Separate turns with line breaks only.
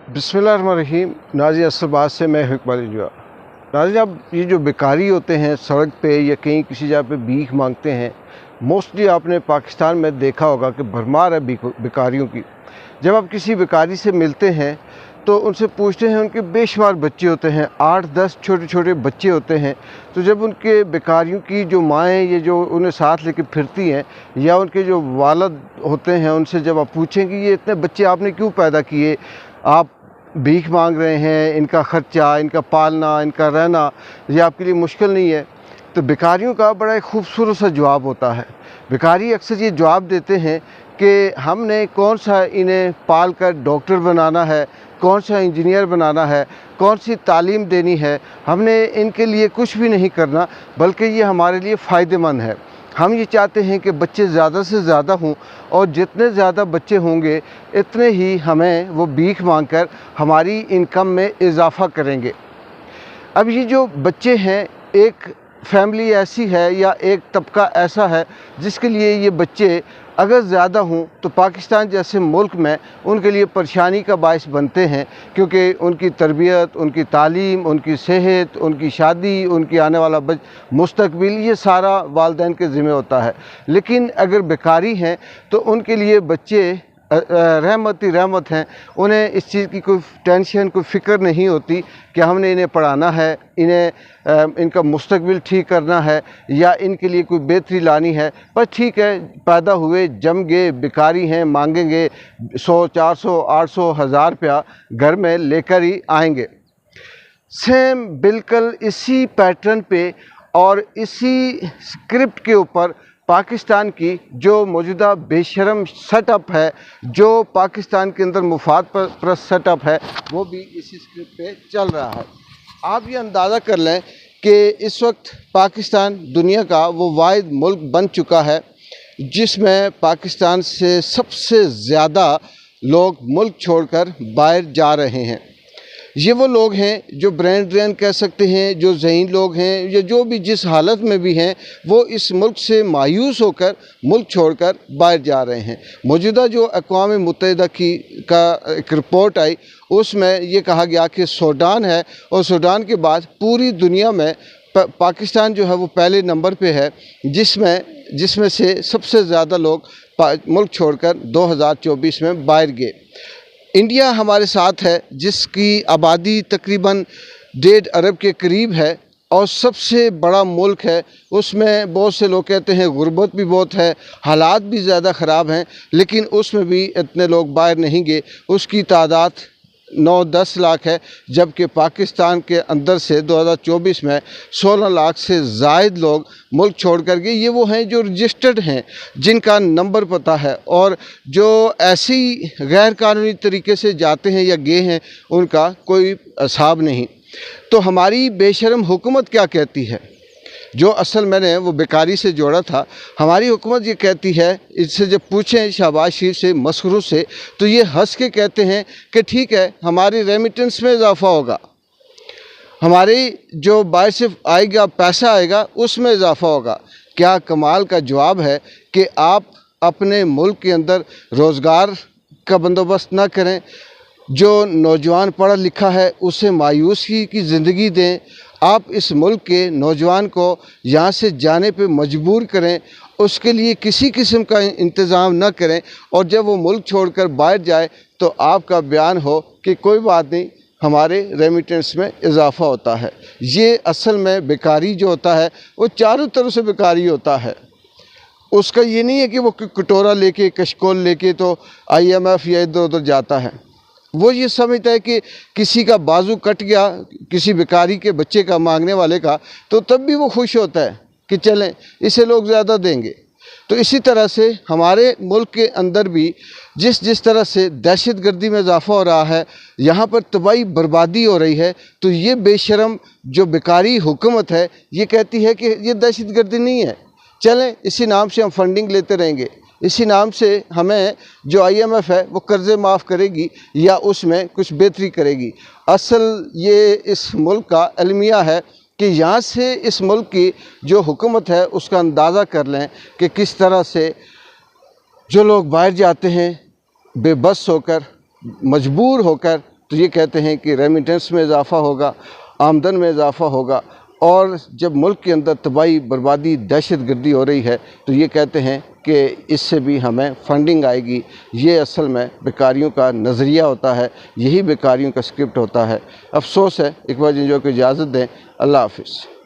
बिस्मिल्लाहिर्रहमानिर्रहीम। नाज़ी असलबाद से मैं इकबाल इंजवा। नाज़ी, अब ये जो बेकारी होते हैं सड़क पे या कहीं किसी जगह पे भीख मांगते हैं, मोस्टली आपने पाकिस्तान में देखा होगा कि भरमार है बेकारियों की। जब आप किसी बेकारी से मिलते हैं तो उनसे पूछते हैं, उनके बेशुमार बच्चे होते हैं, 8-10 छोटे छोटे बच्चे होते हैं। तो जब उनके बेकारियों की जो माएँ ये जो उन्हें साथ लेके फिरती हैं या उनके जो वालिद होते हैं, उनसे जब आप पूछेंगे ये इतने बच्चे आपने क्यों पैदा किए, आप भीख मांग रहे हैं, इनका ख़र्चा, इनका पालना, इनका रहना ये आपके लिए मुश्किल नहीं है? तो बेकारियों का बड़ा एक खूबसूरत सा जवाब होता है। बेकारी अक्सर ये जवाब देते हैं कि हमने कौन सा इन्हें पाल कर डॉक्टर बनाना है, कौन सा इंजीनियर बनाना है, कौन सी तालीम देनी है, हमने इनके लिए कुछ भी नहीं करना, बल्कि ये हमारे लिए फ़ायदेमंद है। हम ये चाहते हैं कि बच्चे ज़्यादा से ज़्यादा हों और जितने ज़्यादा बच्चे होंगे इतने ही हमें वो भीख मांगकर हमारी इनकम में इजाफ़ा करेंगे। अब ये जो बच्चे हैं, एक फैमिली ऐसी है या एक तबका ऐसा है जिसके लिए ये बच्चे अगर ज़्यादा हों तो पाकिस्तान जैसे मुल्क में उनके लिए परेशानी का बायस बनते हैं, क्योंकि उनकी तरबियत, उनकी तालीम, उनकी सेहत, उनकी शादी, उनकी आने वाला मुस्तकबिल ये सारा वालिदैन के ज़िम्मे होता है। लेकिन अगर बेकारी हैं तो उनके लिए बच्चे रहमत ही रहमत हैं। उन्हें इस चीज़ की कोई टेंशन, कोई फ़िक्र नहीं होती कि हमने इन्हें पढ़ाना है, इन्हें इनका मुस्तकबिल ठीक करना है या इनके लिए कोई बेहतरी लानी है। पर ठीक है, पैदा हुए, जम गए, बेकारी हैं, मांगेंगे 100, 400, 800, 1000 रुपया घर में लेकर ही आएंगे। सेम बिल्कुल इसी पैटर्न पे और इसी स्क्रिप्ट के ऊपर पाकिस्तान की जो मौजूदा बेशरम सेटअप है, जो पाकिस्तान के अंदर मुफाद परस्त सेटअप है, वो भी इसी स्क्रिप्ट पे चल रहा है। आप ये अंदाज़ा कर लें कि इस वक्त पाकिस्तान दुनिया का वो वाहिद मुल्क बन चुका है जिसमें पाकिस्तान से सबसे ज़्यादा लोग मुल्क छोड़कर बाहर जा रहे हैं। ये वो लोग हैं जो ब्रेन ड्रेन कह सकते हैं, जो ज़हीन लोग हैं या जो भी जिस हालत में भी हैं, वो इस मुल्क से मायूस होकर मुल्क छोड़कर बाहर जा रहे हैं। मौजूदा जो अक़वाम मुत्तहिदा की एक रिपोर्ट आई, उसमें ये कहा गया कि सूडान है और सूडान के बाद पूरी दुनिया में पाकिस्तान जो है वो पहले नंबर पे है, जिसमें से सबसे ज़्यादा लोग मुल्क छोड़कर 2024 में बाहर गए। इंडिया हमारे साथ है जिसकी आबादी तकरीबन 1.5 अरब के करीब है और सबसे बड़ा मुल्क है। उसमें बहुत से लोग कहते हैं गुर्बत भी बहुत है, हालात भी ज़्यादा ख़राब हैं, लेकिन उसमें भी इतने लोग बाहर नहीं गए। उसकी तादाद 9-10 लाख है, जबकि पाकिस्तान के अंदर से 2024 में 16 लाख से ज़ायद लोग मुल्क छोड़ कर गए। ये वो हैं जो रजिस्टर्ड हैं, जिनका नंबर पता है, और जो ऐसी गैर कानूनी तरीके से जाते हैं या गए हैं उनका कोई हिसाब नहीं। तो हमारी बेशरम हुकूमत क्या कहती है, जो असल मैंने वो बेकारी से जोड़ा था। हमारी हुकूमत ये कहती है, इससे जब पूछें शहबाज शरीफ से, मसरूर से, तो ये हंस के कहते हैं कि ठीक है, हमारी रेमिटेंस में इजाफ़ा होगा, हमारी जो बाहर से आएगा पैसा आएगा उसमें इजाफ़ा होगा। क्या कमाल का जवाब है कि आप अपने मुल्क के अंदर रोज़गार का बंदोबस्त ना करें, जो नौजवान पढ़ा लिखा है उसे मायूसी की ज़िंदगी दें, आप इस मुल्क के नौजवान को यहाँ से जाने पे मजबूर करें, उसके लिए किसी किस्म का इंतज़ाम न करें, और जब वो मुल्क छोड़कर बाहर जाए तो आपका बयान हो कि कोई बात नहीं, हमारे रेमिटेंस में इजाफ़ा होता है। ये असल में बेकारी जो होता है वो चारों तरफ से बेकारी होता है। उसका ये नहीं है कि वो कटोरा लेके, कशकोल लेके तो IMF या इधर उधर जाता है। वो ये समझता है कि किसी का बाजू कट गया, किसी बेकारी के बच्चे का, मांगने वाले का, तो तब भी वो खुश होता है कि चलें इसे लोग ज़्यादा देंगे। तो इसी तरह से हमारे मुल्क के अंदर भी जिस तरह से दहशतगर्दी में इजाफ़ा हो रहा है, यहाँ पर तबाही बर्बादी हो रही है, तो ये बेशरम जो बेकारी हुकूमत है ये कहती है कि ये दहशतगर्दी नहीं है, चलें इसी नाम से हम फंडिंग लेते रहेंगे, इसी नाम से हमें जो IMF है वो कर्ज़े माफ़ करेगी या उसमें कुछ बेहतरी करेगी। असल ये इस मुल्क का अलमिया है कि यहाँ से इस मुल्क की जो हुकूमत है उसका अंदाज़ा कर लें कि किस तरह से जो लोग बाहर जाते हैं बेबस होकर, मजबूर होकर, तो ये कहते हैं कि रेमिटेंस में इजाफ़ा होगा, आमदन में इजाफ़ा होगा। और जब मुल्क के अंदर तबाही, बर्बादी, दहशत गर्दी हो रही है तो ये कहते हैं कि इससे भी हमें फंडिंग आएगी। ये असल में बेकारियों का नज़रिया होता है, यही बेकारियों का स्क्रिप्ट होता है। अफसोस है। इकबाल जंजो को इजाज़त दें। अल्लाह हाफ़िज़।